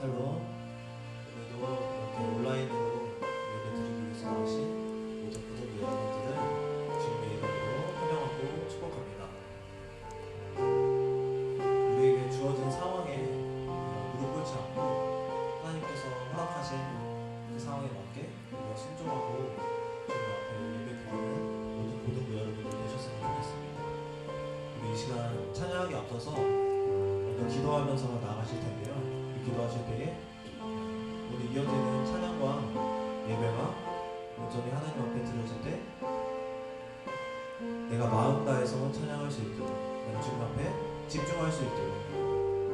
살로 오늘도 이렇게 온라인으로 예배 드리기 위해서 나오신 모든 구독 여러분들을 주님의 이름으로 환영하고 축복합니다. 우리에게 주어진 상황에 무릎 꿇지 않고 하나님께서 허락하신 그 상황에 맞게 우리가 순종하고 주님 앞에 예배 드리는 모든 고등부 여러분들 되셨으면 좋겠습니다. 우리 이 시간 찬양하기 앞서서 먼저 기도하면서 나아가실 텐데요. 기도하실 때에 오늘 이어지는 찬양과 예배가 온전히 하나님 앞에 드려질 때 내가 마음 다해서 찬양할 수 있도록, 내가 주님 앞에 집중할 수 있도록,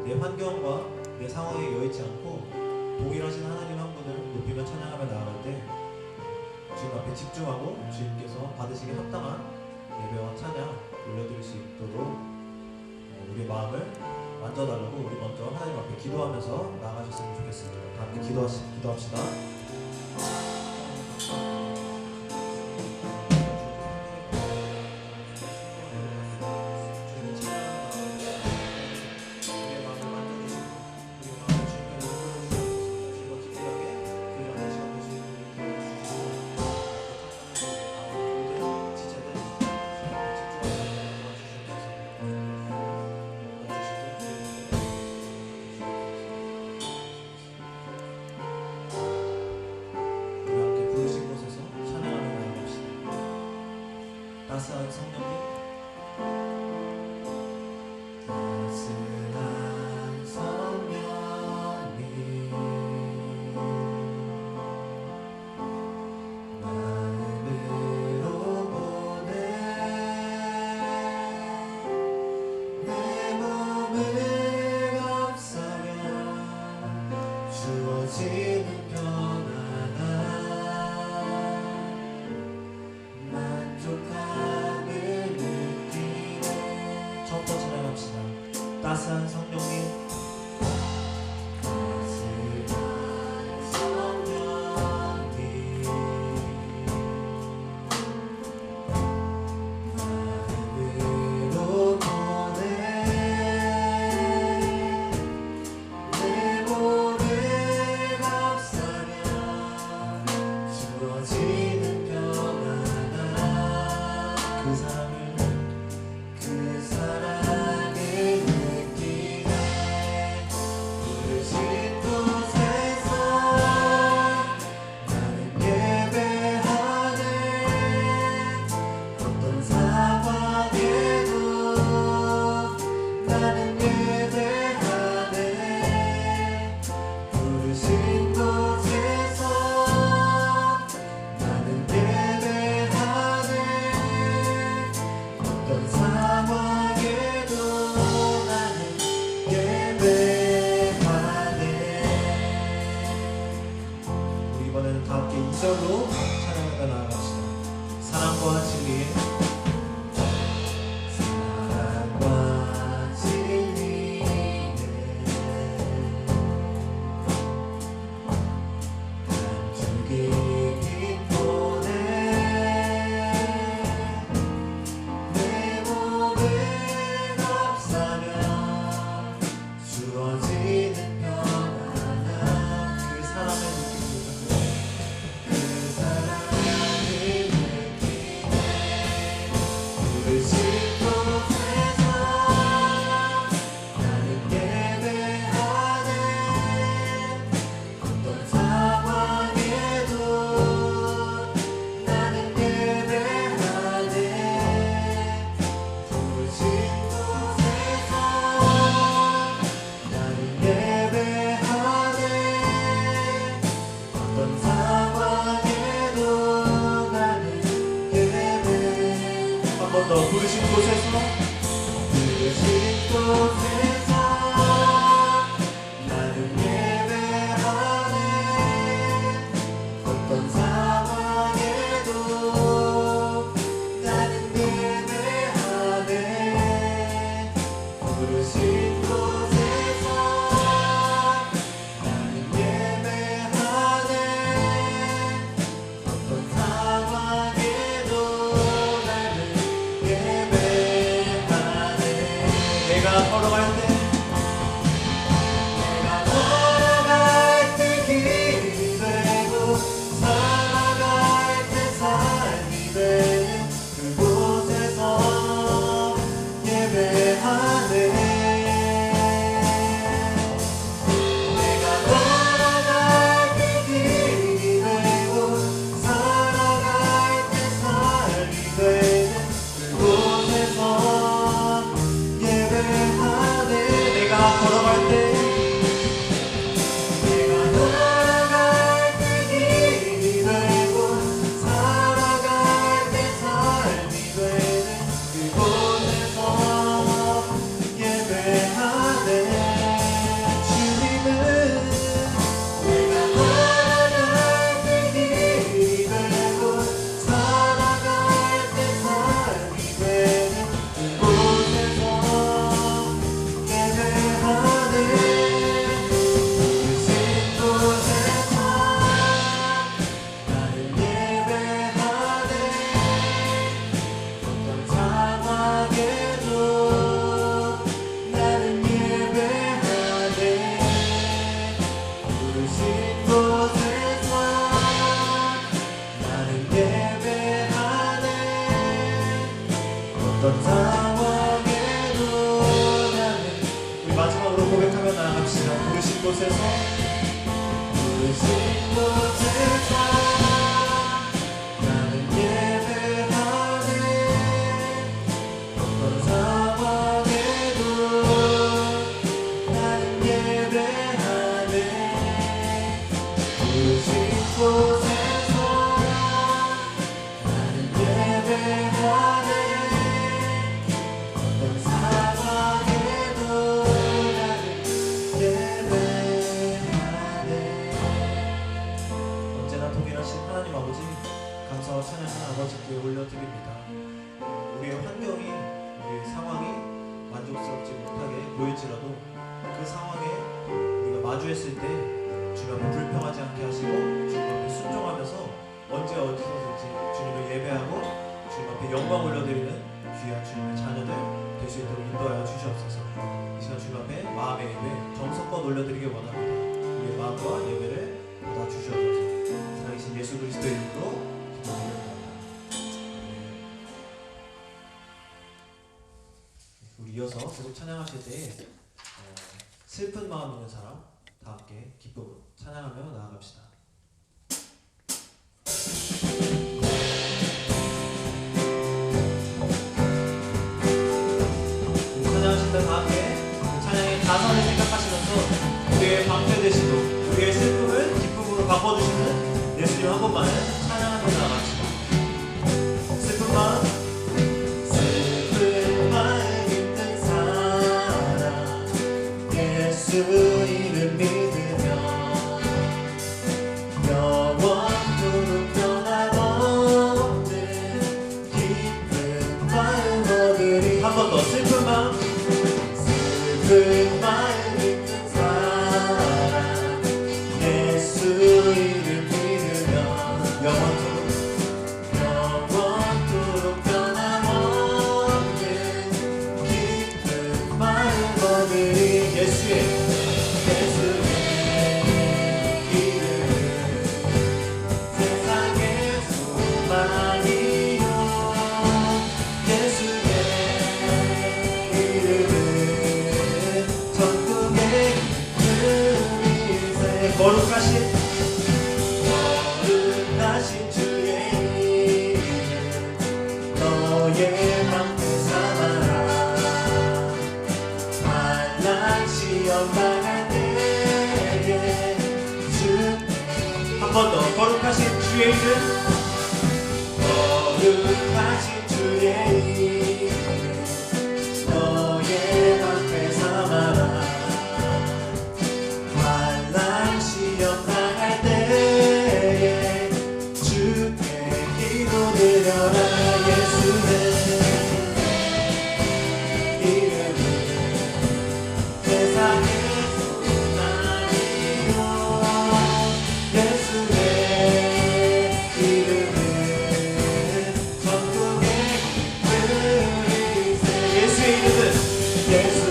내 환경과 내 상황에 여의치 않고 동일하신 하나님 한 분을 높이며 찬양하며 나아갈 때 주님 앞에 집중하고 주님께서 받으시기 합당한 예배와 찬양 올려드릴 수 있도록 우리의 마음을 만져달라고 우리 먼저 하나님 앞에 기도하면서 나아가셨으면 좋겠습니다. 다 함께 기도합시다. 따스한 성령님, 따스한 성령님, 마음으로 보내 내 몸을 감싸며 주어지는 평안함 처음부터 찬양합시다. 따스한 성령님, 마음으로 보내 내 몸을 감싸며 주어지는 평안함, 그 사랑을 느끼네. 부르신 곳에서 나는 예배하네. 어떤 상황에도 나는 예배하네. 부르신 곳에서 나는 예배하네. 어떤 상황에도 나는 예배하네. 우리 이번에는 다 함께 2절로 찬양하며 나아갑시다. 사랑과 진리, 사랑과 진리네 한줄기 빛보네 내 몸을 감싸며 주어지는 평안함, 그 사랑을 느낍니다. 그 사랑을 느끼네. 부르신 곳에서 나는 예배하네. 어떤 상황에도 나는 예배하네. 부르신 곳에서 나는 예배하네. 어떤 상황에도 나는 예배. 한 번 더. 부르신 곳에서, 부르신 곳에서 나는 예배하네. 어떤 상황에도 나는 예배하네. 부르신 곳에서 나는 예배하네. 어떤 상황에도 나는 예배하네. 내가 걸어갈 때 어떤 상황에도 나는 우리 마지막으로 고백하며 나아갑시다. 부르신 곳에서 나는 예배하네. 어떤 상황에도 나는 예배하네. 부르신 곳에서 나는 예배하네. 어떤 상황에도 나는 예배하네. 언제나 동일하신 하나님 아버지, 감사와 찬양하는 아버지께 올려드립니다. 우리의 환경이, 우리의 상황이 만족스럽지 못하게 보일지라도 그 상황에 우리가 마주했을 때 주님 앞에 불평하지 않게 하시고 주님 앞에 순종하면서 언제 어디서든지 주님을 예배하고 주님 앞에 영광 올려드리는 귀한 주님의 자녀들 될 수 있도록 인도하여 주시옵소서. 이 시간 주님 앞에 마음의 예배 정성껏 올려드리길 원합니다. 우리의 마음과 예배를 받아주시옵소서. 살아계신 예수 그리스도의 이름으로 기도드립니다. 우리 이어서 계속 찬양하실 때에 슬픈 마음 있는 사람 다 함께 기쁨으로 찬양하며 나아갑시다. 찬양하실 때 다 함께 찬양의 가사를 생각하시면서 우리의 방패 되시고 우리의 슬픔을 기쁨으로 바꿔주시는 예수님 한 번만을 찬양하며 나아갑시다. 슬픈 마음 있는 사람 예수 이름 믿으며 영원토록 변함없는 기쁜 마음 얻으리. 한 번 더. 슬픈 마음 있는 사람 예수 이름 믿으며 영원토록 변함없는 기쁜 마음 얻으리. 예수의 이름은 세상의 소망이요. 예수의 이름은 천국의 그리세. 거룩하신 주의 이름 너의 방패 삼아라. 환난 시험 당할 때에 한 번 더. 거룩하신 주의 이름 거룩하신 주의 이름 너의 방패 삼아라. 환난 시험 당할 때에 주께 기도드려라. 예수의 이름은 세상의 소망이요. 예수의 이름은 천국의 그리세. 예수의 이름은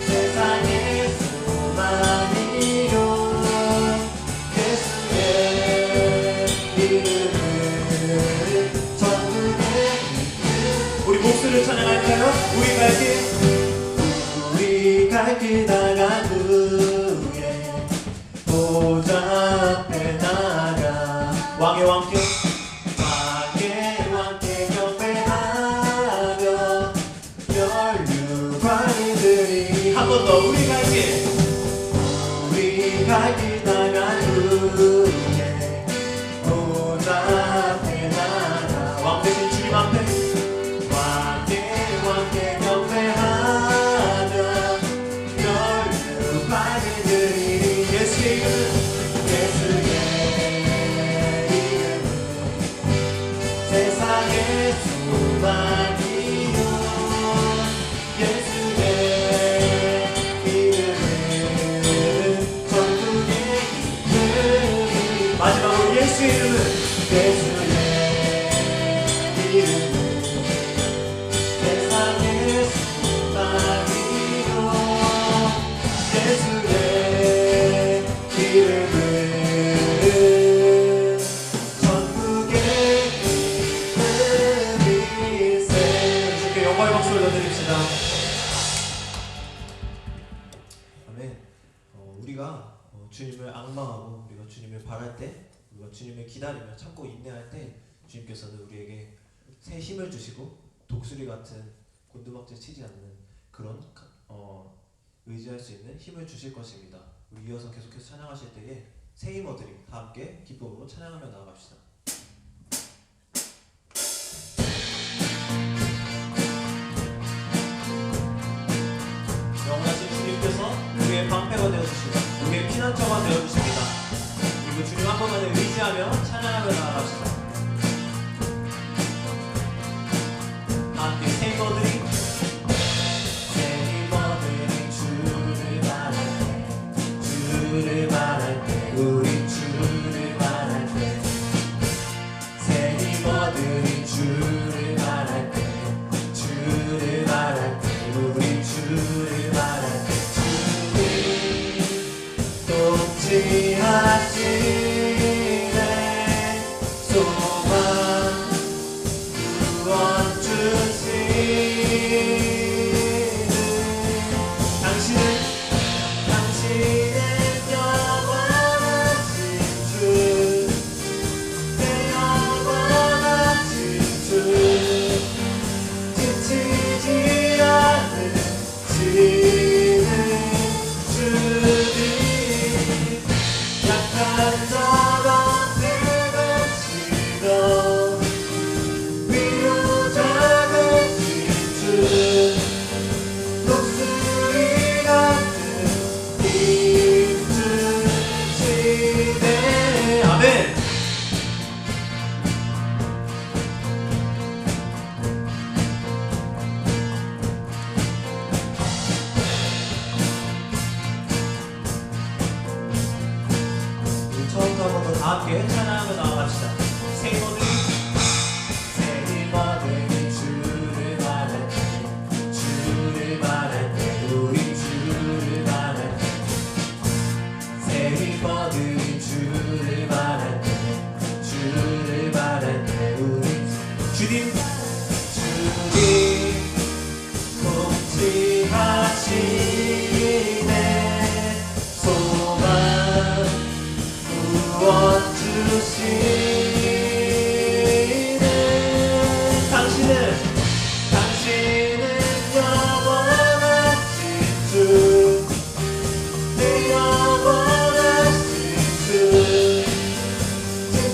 세상의 소망이요. 예수의 이름은 천국의 우리 목소리를 찬양할까요? 우리 갈 길 나간 후에 보좌 앞에 나가 왕의 왕께 경배하며 연류관이들이 한 번 더. 우리 갈 길 나간 후에 보좌 앞에 나가 왕 대신 주님 앞에 왕께 경배하며 연류관이들이. 예수의 이름은 세상의 소망이요. 예수의 이름은 천국의 이름. 마지막으로 예수의 이름은 세상의 소망이요. 예수의 이름은 천국의 주님을 기다리며 참고 인내할 때 주님께서는 우리에게 새 힘을 주시고 독수리 같은 곤두박질 치지 않는 그런 의지할 수 있는 힘을 주실 것입니다. 우리 이어서 계속해서 찬양하실 때에 새 힘어들이 다 함께 기쁨으로 찬양하며 나아갑시다. 영원하신 주님께서 우리의 방패가 되어주시고 우리의 피난처가 되어주십니다. 그리고 주님 한 번만에 의지하며 찬양하며 나아갑시다. 함께 새 힘어들이 주를 바랄 때 우리 주를 바랄 때 새 힘어들이 주를 바랄 때 주를 바랄 때 우리 주를 바랄 때 주님 통치하시네 소망 구원 주시네 함께 찬양하며 나아갑시다. 새 힘어들이 주를 바랄 때 주를 바랄 때 우리 주를 바랄 때 새 힘어들이 주를 바랄 때 주를 바랄 때 우리 주님 통치하시네 소망 구원 주시네 당신은 영원하신 주 내 영원하신 주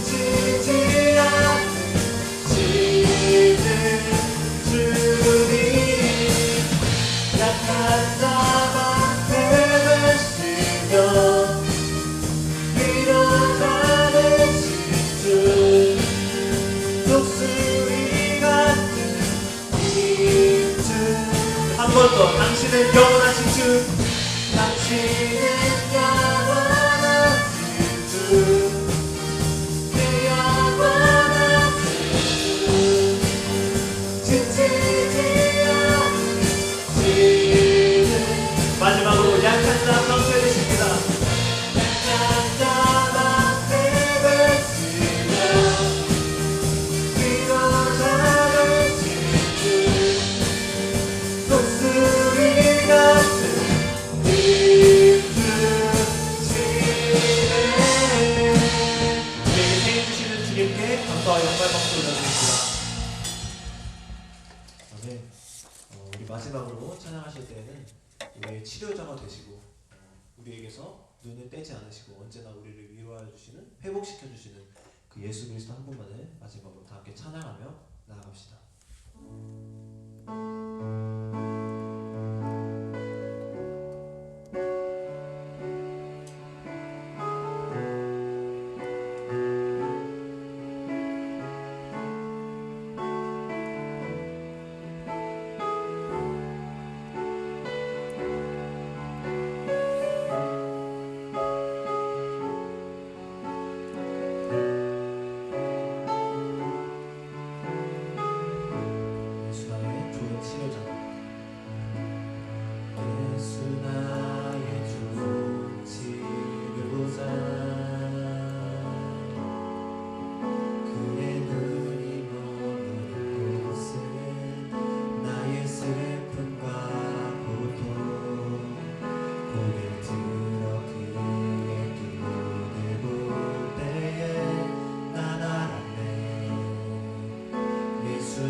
지치지 않는 지는 주님 약한 자만 되시며 한 번 더 당신은 영원하신 주 당신은 영원하신 주 내 영원하신 주 지치지 않는 지는 마지막으로 약한 자 방패 되십니다. 약한 자 방패 되시며 위로자 되신 주 독수리 같은 힘 주시네 우리에게 새 힘 주시는 주님께 감사와 영광 박수 올려드립니다. 네, 우리 마지막으로 찬양하실 때에는 우리의 치료자가 되시고 우리에게서 눈을 떼지 않으시고 언제나 우리를 위로하여 주시는 회복시켜 주시는 그 예수 그리스도 한 분만을 마지막으로 다 함께 찬양하며 나아갑시다. 예수 나의 좋은 치료자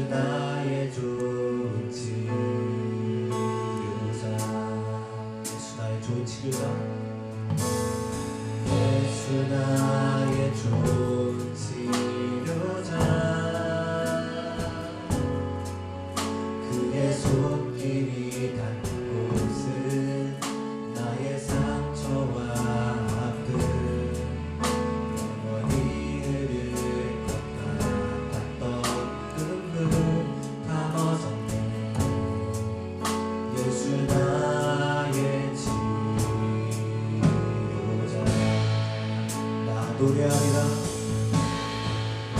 나의 좋은 치료자. 예수 나의 좋은 치료자. 예수 나의 좋은 치료자. 그의 손길이 닿는 곳은 나의 상처와 아픔 영원히 흐를 것 같았던 눈물 다 멎었네. 예수 나의 치료자. 나 노래하리라. 나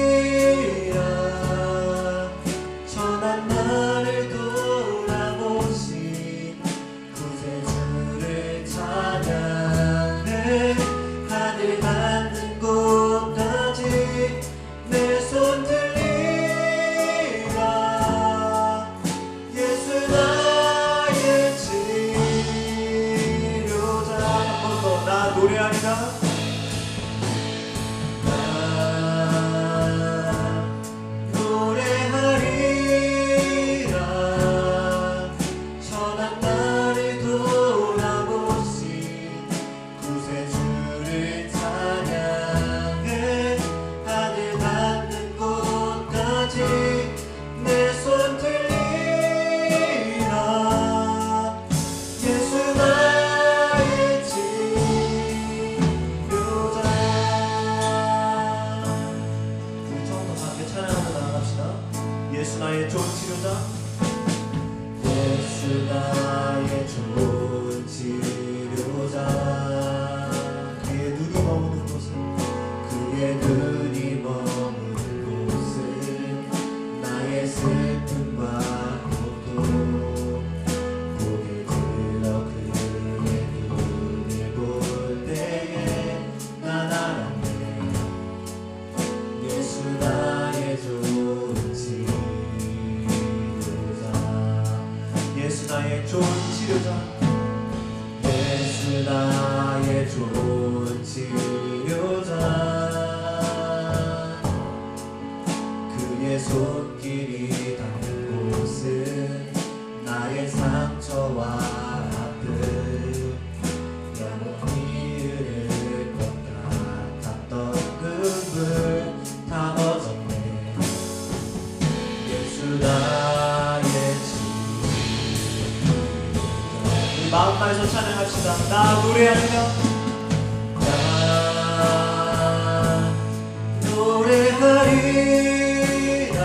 노래하리라. 천한 나를 돌아보신 구세주를 찬양해. 하늘 닿는 곳까지 내 손 들리라. 예수 나의 치료자. 한 번 더. 나 노래하리라. 나 노래하리라. 천한 나를 돌아보신 구세주를 찬양해. 하늘 닿는 곳까지 내 손 들리라. 예수 나의 치료자. 우리 처음부터 함께 찬양하며 나아갑시다. 예수 나의 좋은 치료자. 예수 나의 좋은 치료자. 그의 눈이 머무는 곳은 그의 눈이 머무는 곳은 나의 슬픔과 고통 고개 들어 그의 눈을 볼 때에 난 알았네. 예수 나의 좋은 치료자. 예수 나의 좋은 치료자. 예수 나의 좋은 치료자. 그의 손길이 닿는 곳은 나의 상처와 아픔 영원히 흐를 것 같았던 눈물 다 멎었네. 예수 나의 치료자. 우리 마음 다해서 찬양합시다. 나 노래하며. 나 노래하리라.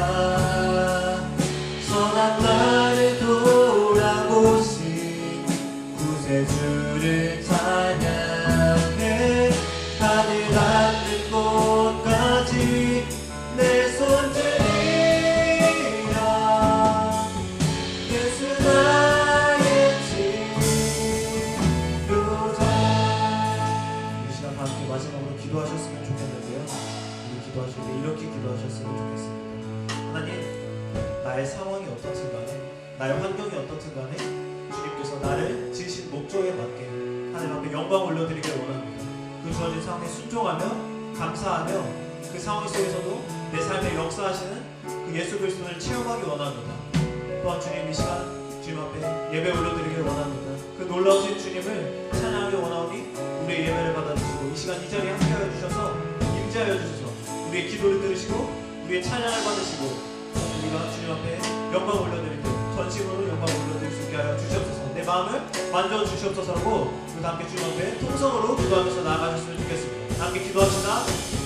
선한 나를 돌아보신 구세주를 찬양해. 하늘 닿는 곳까지 내 손 들리라. 예수 나의 치료자. 이 시간 함께 마지막으로 기도하셨으면 좋겠는데요. 우리 기도하실 때 이렇게 기도하셨으면 좋겠습니다. 하나님, 나의 상황이 어떻든 간에, 나의 환경이 어떻든 간에 주님께서 나를 지으신 목적에 맞게 하나님 앞에 영광 올려드리길 원합니다. 그 주어진 상황에 순종하며 감사하며 그 상황 속에서도 내 삶에 역사하시는 그 예수 그리스도를 체험하기 원합니다. 또한 주님 이 시간 주님 앞에 예배 올려드리길 원합니다. 그 놀라우신 주님을 찬양하기 원하오니 우리의 예배를 받아주시고 이 시간 이 자리에 함께하여 주셔서 임재하여 주셔서 우리의 기도를 들으시고 우리의 찬양을 받으시고 우리가 주님 앞에 영광 올려드릴 때 전심으로 영광 올려드릴 수 있게 하여 주시옵소서. 내 마음을 만져주시옵소서라고 우리 함께 주님 앞에 통성으로 기도하면서 나아가셨으면 좋겠습니다. 함께 기도합시다. 주옵소서.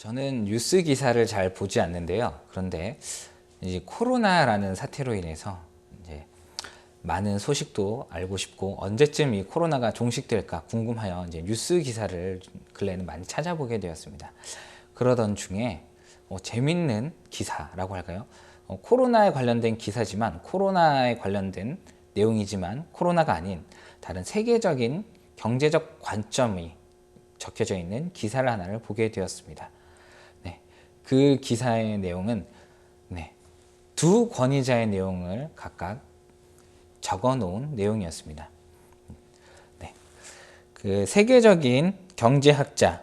저는 뉴스 기사를 잘 보지 않는데요. 그런데 이제 코로나라는 사태로 인해서 이제 많은 소식도 알고 싶고 언제쯤 이 코로나가 종식될까 궁금하여 이제 뉴스 기사를 근래에는 많이 찾아보게 되었습니다. 그러던 중에 재밌는 기사라고 할까요? 코로나에 관련된 기사지만 코로나에 관련된 내용이지만 코로나가 아닌 다른 세계적인 경제적 관점이 적혀져 있는 기사를 하나를 보게 되었습니다. 네, 그 기사의 내용은 두 권위자의 내용을 각각 적어 놓은 내용이었습니다. 그 세계적인 경제학자인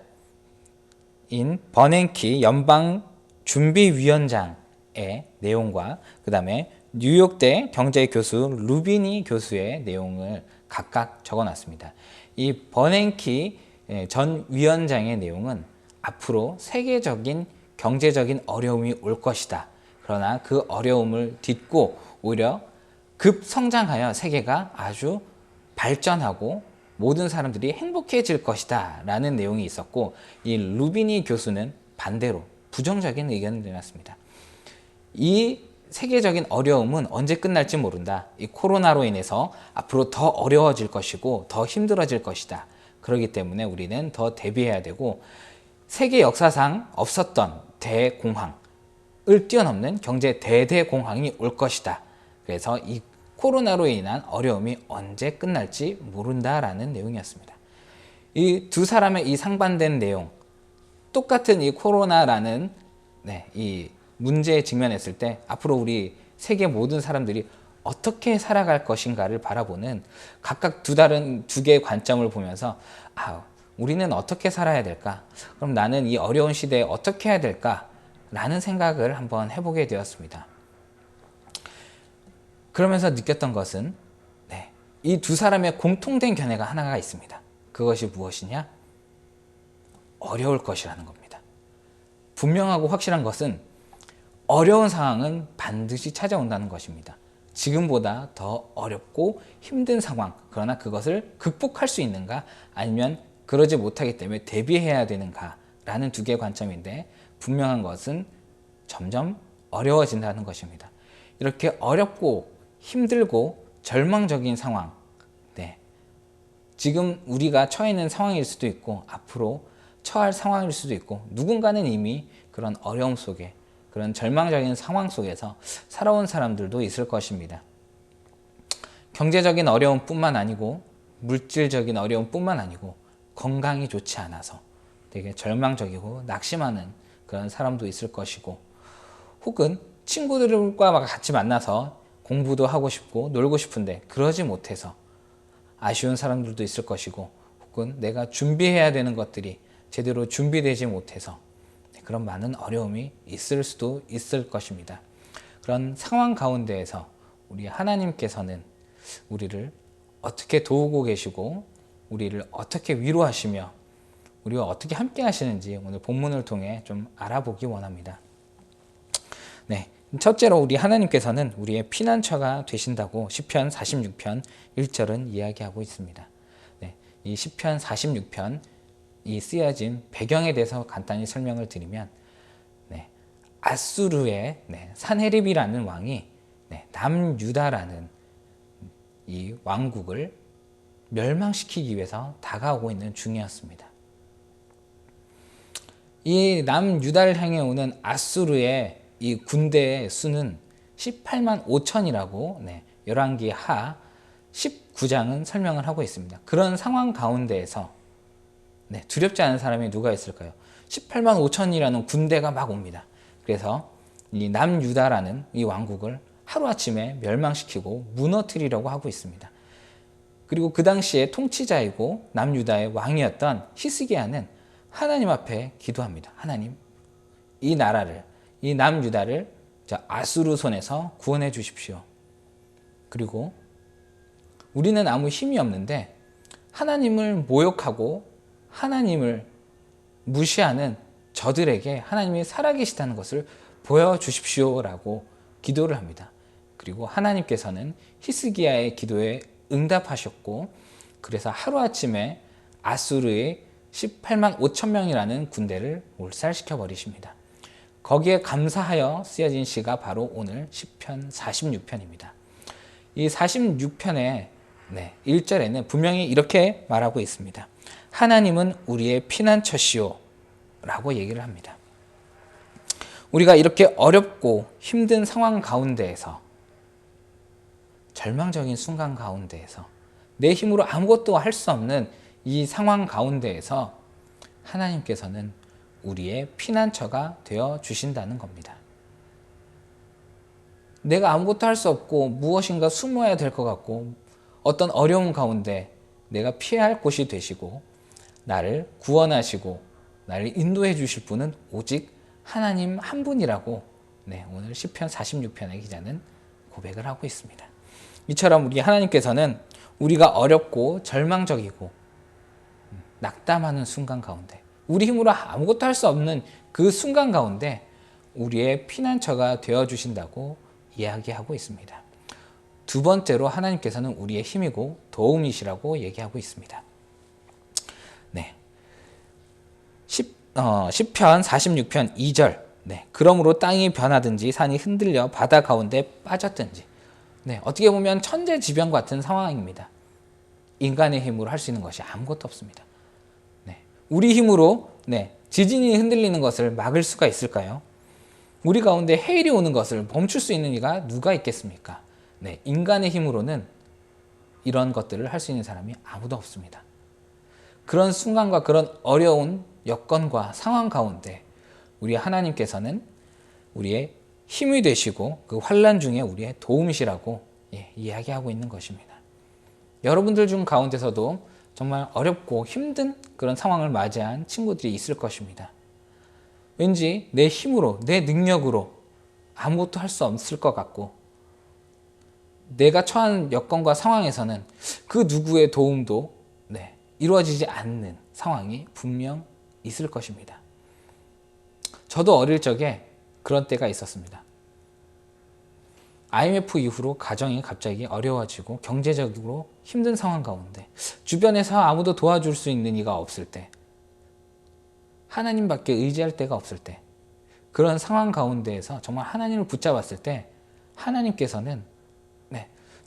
버냉키 연방준비위원장의 내용과 그 다음에 뉴욕대 경제교수 루비니 교수의 내용을 각각 적어 놨습니다. 이 버냉키 전 위원장의 내용은 앞으로 세계적인 경제적인 어려움이 올 것이다. 그러나 그 어려움을 딛고 오히려 급성장하여 세계가 아주 발전하고 모든 사람들이 행복해질 것이다 라는 내용이 있었고, 이 루비니 교수는 반대로 부정적인 의견을 내놨습니다. 이 세계적인 어려움은 언제 끝날지 모른다. 이 코로나로 인해서 앞으로 더 어려워질 것이고 더 힘들어질 것이다. 그렇기 때문에 우리는 더 대비해야 되고 세계 역사상 없었던 대공황을 뛰어넘는 경제 대대공황이 올 것이다. 그래서 이 코로나로 인한 어려움이 언제 끝날지 모른다라는 내용이었습니다. 이 두 사람의 이 상반된 내용, 똑같은 이 코로나라는 이 문제에 직면했을 때 앞으로 우리 세계 모든 사람들이 어떻게 살아갈 것인가를 바라보는 각각 두 개의 관점을 보면서 우리는 어떻게 살아야 될까? 그럼 나는 이 어려운 시대에 어떻게 해야 될까? 라는 생각을 한번 해보게 되었습니다. 그러면서 느꼈던 것은 이 두 사람의 공통된 견해가 하나가 있습니다. 그것이 무엇이냐? 어려울 것이라는 겁니다. 분명하고 확실한 것은 어려운 상황은 반드시 찾아온다는 것입니다. 지금보다 더 어렵고 힘든 상황, 그러나 그것을 극복할 수 있는가 아니면 그러지 못하기 때문에 대비해야 되는가 라는 두 개의 관점인데, 분명한 것은 점점 어려워진다는 것입니다. 이렇게 어렵고 힘들고 절망적인 상황, 지금 우리가 처해 있는 상황일 수도 있고 앞으로 처할 상황일 수도 있고 누군가는 이미 그런 어려움 속에 그런 절망적인 상황 속에서 살아온 사람들도 있을 것입니다. 경제적인 어려움뿐만 아니고 물질적인 어려움뿐만 아니고 건강이 좋지 않아서 되게 절망적이고 낙심하는 그런 사람도 있을 것이고, 혹은 친구들과 같이 만나서 공부도 하고 싶고 놀고 싶은데 그러지 못해서 아쉬운 사람들도 있을 것이고, 혹은 내가 준비해야 되는 것들이 제대로 준비되지 못해서 그런 많은 어려움이 있을 수도 있을 것입니다. 그런 상황 가운데에서 우리 하나님께서는 우리를 어떻게 도우고 계시고 우리를 어떻게 위로하시며 우리와 어떻게 함께 하시는지 오늘 본문을 통해 좀 알아보기 원합니다. 첫째로 우리 하나님께서는 우리의 피난처가 되신다고 시편 46편 1절은 이야기하고 있습니다. 이 시편 46편 이 쓰여진 배경에 대해서 간단히 설명을 드리면, 아수르의 산헤립이라는 왕이 남유다라는 이 왕국을 멸망시키기 위해서 다가오고 있는 중이었습니다. 이 남유다를 향해 오는 아수르의 이 군대의 수는 18만 5천이라고 열왕기 하 19장은 설명을 하고 있습니다. 그런 상황 가운데에서 두렵지 않은 사람이 누가 있을까요? 18만 5천이라는 군대가 막 옵니다. 그래서 이 남유다라는 이 왕국을 하루아침에 멸망시키고 무너뜨리려고 하고 있습니다. 그리고 그 당시에 통치자이고 남유다의 왕이었던 히스기야는 하나님 앞에 기도합니다. 하나님, 이 나라를, 이 남유다를 아수르 손에서 구원해 주십시오. 그리고 우리는 아무 힘이 없는데 하나님을 모욕하고 하나님을 무시하는 저들에게 하나님이 살아계시다는 것을 보여주십시오 라고 기도를 합니다. 그리고 하나님께서는 히스기야의 기도에 응답하셨고, 그래서 하루아침에 아수르의 18만 5천 명이라는 군대를 몰살시켜 버리십니다. 거기에 감사하여 쓰여진 시가 바로 오늘 시편 46편입니다. 이 46편의 1절에는 분명히 이렇게 말하고 있습니다. 하나님은 우리의 피난처시오 라고 얘기를 합니다. 우리가 이렇게 어렵고 힘든 상황 가운데에서, 절망적인 순간 가운데에서, 내 힘으로 아무것도 할 수 없는 이 상황 가운데에서 하나님께서는 우리의 피난처가 되어 주신다는 겁니다. 내가 아무것도 할 수 없고 무엇인가 숨어야 될 것 같고 어떤 어려움 가운데 내가 피해야 할 곳이 되시고 나를 구원하시고 나를 인도해 주실 분은 오직 하나님 한 분이라고 오늘 시편 46편의 기자는 고백을 하고 있습니다. 이처럼 우리 하나님께서는 우리가 어렵고 절망적이고 낙담하는 순간 가운데, 우리 힘으로 아무것도 할 수 없는 그 순간 가운데 우리의 피난처가 되어주신다고 이야기하고 있습니다. 두 번째로 하나님께서는 우리의 힘이고 도움이시라고 얘기하고 있습니다. 시편 46편 2절. 그러므로 땅이 변하든지 산이 흔들려 바다 가운데 빠졌든지. 어떻게 보면 천재지변 같은 상황입니다. 인간의 힘으로 할 수 있는 것이 아무것도 없습니다. 우리 힘으로 지진이 흔들리는 것을 막을 수가 있을까요? 우리 가운데 해일이 오는 것을 멈출 수 있는 이가 누가 있겠습니까? 인간의 힘으로는 이런 것들을 할 수 있는 사람이 아무도 없습니다. 그런 순간과 그런 어려운 여건과 상황 가운데 우리 하나님께서는 우리의 힘이 되시고 그 환난 중에 우리의 도움이시라고 이야기하고 있는 것입니다. 여러분들 중 가운데서도 정말 어렵고 힘든 그런 상황을 맞이한 친구들이 있을 것입니다. 왠지 내 힘으로, 내 능력으로 아무것도 할 수 없을 것 같고 내가 처한 여건과 상황에서는 그 누구의 도움도 이루어지지 않는 상황이 분명 있을 것입니다. 저도 어릴 적에 그런 때가 있었습니다. IMF 이후로 가정이 갑자기 어려워지고 경제적으로 힘든 상황 가운데 주변에서 아무도 도와줄 수 있는 이가 없을 때, 하나님밖에 의지할 데가 없을 때, 그런 상황 가운데에서 정말 하나님을 붙잡았을 때 하나님께서는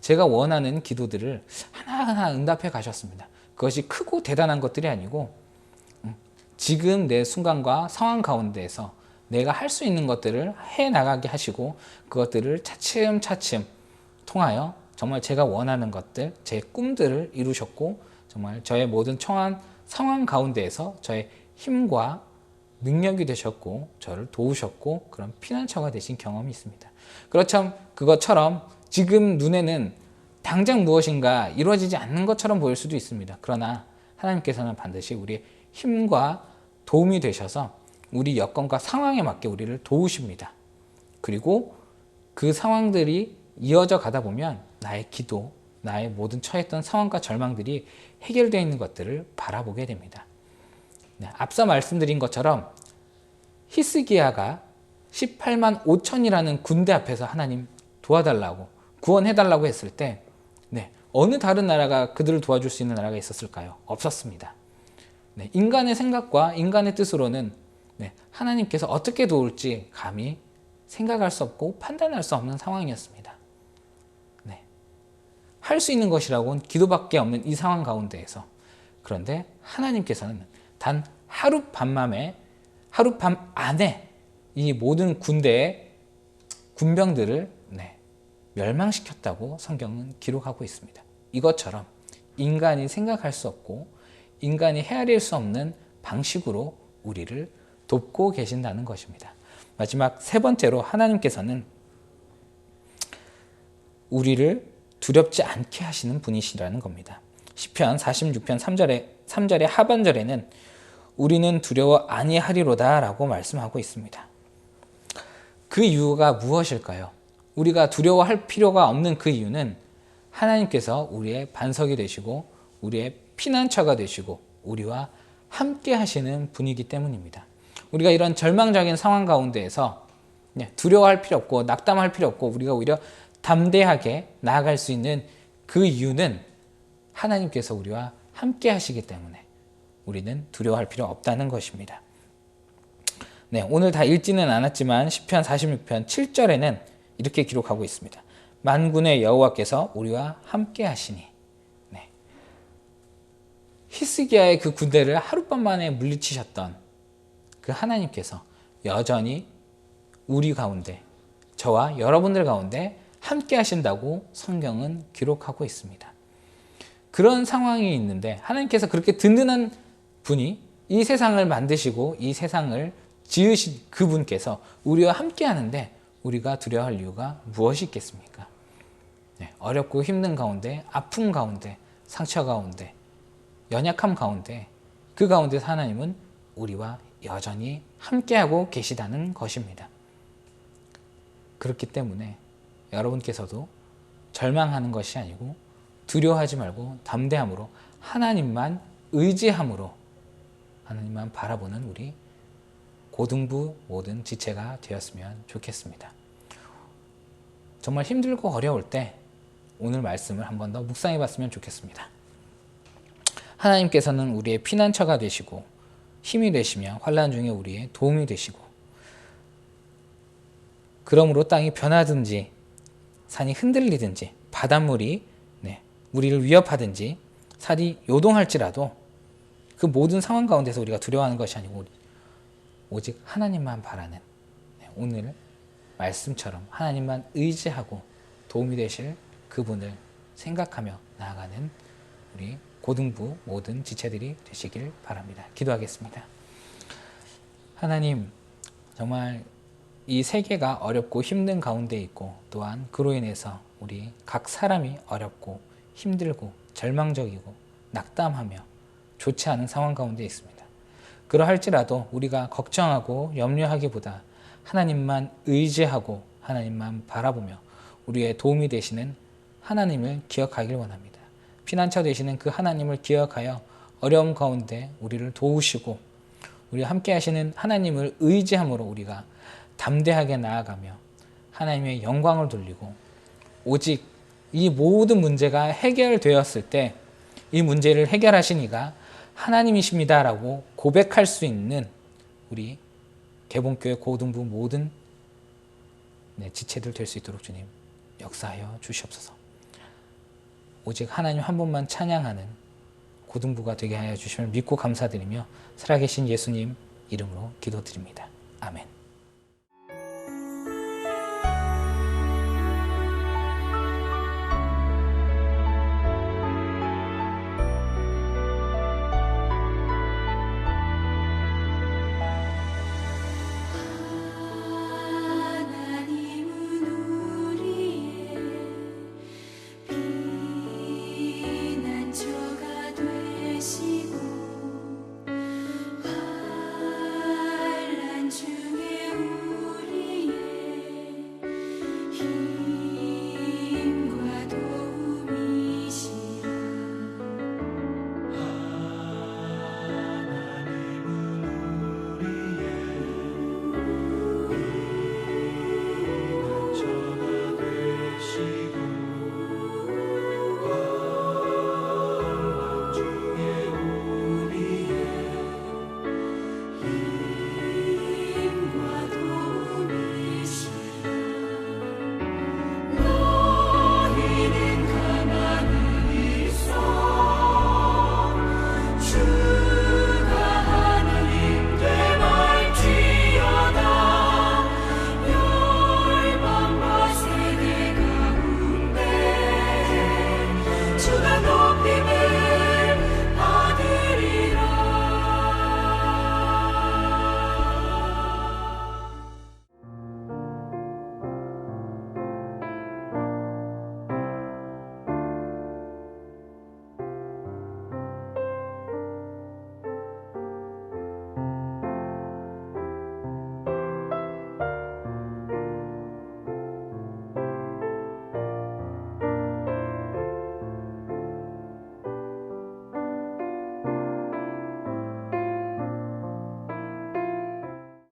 제가 원하는 기도들을 하나하나 응답해 가셨습니다. 그것이 크고 대단한 것들이 아니고 지금 내 순간과 상황 가운데에서 내가 할 수 있는 것들을 해나가게 하시고 그것들을 차츰차츰 통하여 정말 제가 원하는 것들, 제 꿈들을 이루셨고 정말 저의 모든 처한 상황 가운데에서 저의 힘과 능력이 되셨고 저를 도우셨고 그런 피난처가 되신 경험이 있습니다. 그것처럼 지금 눈에는 당장 무엇인가 이루어지지 않는 것처럼 보일 수도 있습니다. 그러나 하나님께서는 반드시 우리의 힘과 도움이 되셔서 우리 여건과 상황에 맞게 우리를 도우십니다. 그리고 그 상황들이 이어져 가다 보면 나의 기도, 나의 모든 처했던 상황과 절망들이 해결되어 있는 것들을 바라보게 됩니다. 앞서 말씀드린 것처럼 히스기야가 18만 5천이라는 군대 앞에서 하나님 도와달라고, 구원해달라고 했을 때 어느 다른 나라가 그들을 도와줄 수 있는 나라가 있었을까요? 없었습니다. 인간의 생각과 인간의 뜻으로는 하나님께서 어떻게 도울지 감히 생각할 수 없고 판단할 수 없는 상황이었습니다. 할 수 있는 것이라고는 기도밖에 없는 이 상황 가운데에서, 그런데 하나님께서는 단 하룻밤 안에 이 모든 군대의 군병들을 멸망시켰다고 성경은 기록하고 있습니다. 이것처럼 인간이 생각할 수 없고 인간이 헤아릴 수 없는 방식으로 우리를 돕고 계신다는 것입니다. 마지막 세 번째로 하나님께서는 우리를 두렵지 않게 하시는 분이시라는 겁니다. 시편 46편 3절의 하반절에는 우리는 두려워 아니하리로다 라고 말씀하고 있습니다. 그 이유가 무엇일까요? 우리가 두려워할 필요가 없는 그 이유는 하나님께서 우리의 반석이 되시고 우리의 피난처가 되시고 우리와 함께 하시는 분이기 때문입니다. 우리가 이런 절망적인 상황 가운데에서 두려워할 필요 없고 낙담할 필요 없고 우리가 오히려 담대하게 나아갈 수 있는 그 이유는 하나님께서 우리와 함께 하시기 때문에, 우리는 두려워할 필요 없다는 것입니다. 네, 오늘 다 읽지는 않았지만 시편 46편 7절에는 이렇게 기록하고 있습니다. 만군의 여호와께서 우리와 함께 하시니. 네. 히스기야의 그 군대를 하룻밤 만에 물리치셨던 그 하나님께서 여전히 우리 가운데, 저와 여러분들 가운데 함께 하신다고 성경은 기록하고 있습니다. 그런 상황이 있는데 하나님께서 그렇게 든든한 분이 이 세상을 만드시고 이 세상을 지으신 그분께서 우리와 함께 하는데 우리가 두려워할 이유가 무엇이 있겠습니까? 네, 어렵고 힘든 가운데, 아픔 가운데, 상처 가운데, 연약함 가운데, 그 가운데서 하나님은 우리와 여전히 함께하고 계시다는 것입니다. 그렇기 때문에 여러분께서도 절망하는 것이 아니고 두려워하지 말고 담대함으로 하나님만 의지함으로 하나님만 바라보는 우리 고등부 모든 지체가 되었으면 좋겠습니다. 정말 힘들고 어려울 때 오늘 말씀을 한 번 더 묵상해 봤으면 좋겠습니다. 하나님께서는 우리의 피난처가 되시고 힘이 되시며 환난 중에 우리의 도움이 되시고 그러므로 땅이 변하든지 산이 흔들리든지 바닷물이 우리를 위협하든지 산이 요동할지라도 그 모든 상황 가운데서 우리가 두려워하는 것이 아니고 오직 하나님만 바라는 오늘 말씀처럼 하나님만 의지하고 도움이 되실 그분을 생각하며 나아가는 우리 고등부 모든 지체들이 되시길 바랍니다. 기도하겠습니다. 하나님, 정말 이 세계가 어렵고 힘든 가운데 있고 또한 그로 인해서 우리 각 사람이 어렵고 힘들고 절망적이고 낙담하며 좋지 않은 상황 가운데 있습니다. 그러할지라도 우리가 걱정하고 염려하기보다 하나님만 의지하고 하나님만 바라보며 우리의 도움이 되시는 하나님을 기억하길 원합니다. 피난처 되시는 그 하나님을 기억하여 어려움 가운데 우리를 도우시고 우리 함께 하시는 하나님을 의지함으로 우리가 담대하게 나아가며 하나님의 영광을 돌리고 오직 이 모든 문제가 해결되었을 때 이 문제를 해결하신 이가 하나님이십니다라고 고백할 수 있는 우리 개봉교회 고등부 모든 지체들 될 수 있도록 주님 역사하여 주시옵소서. 오직 하나님 한 분만 찬양하는 고등부가 되게 하여 주심을 믿고 감사드리며 살아계신 예수님 이름으로 기도드립니다. 아멘.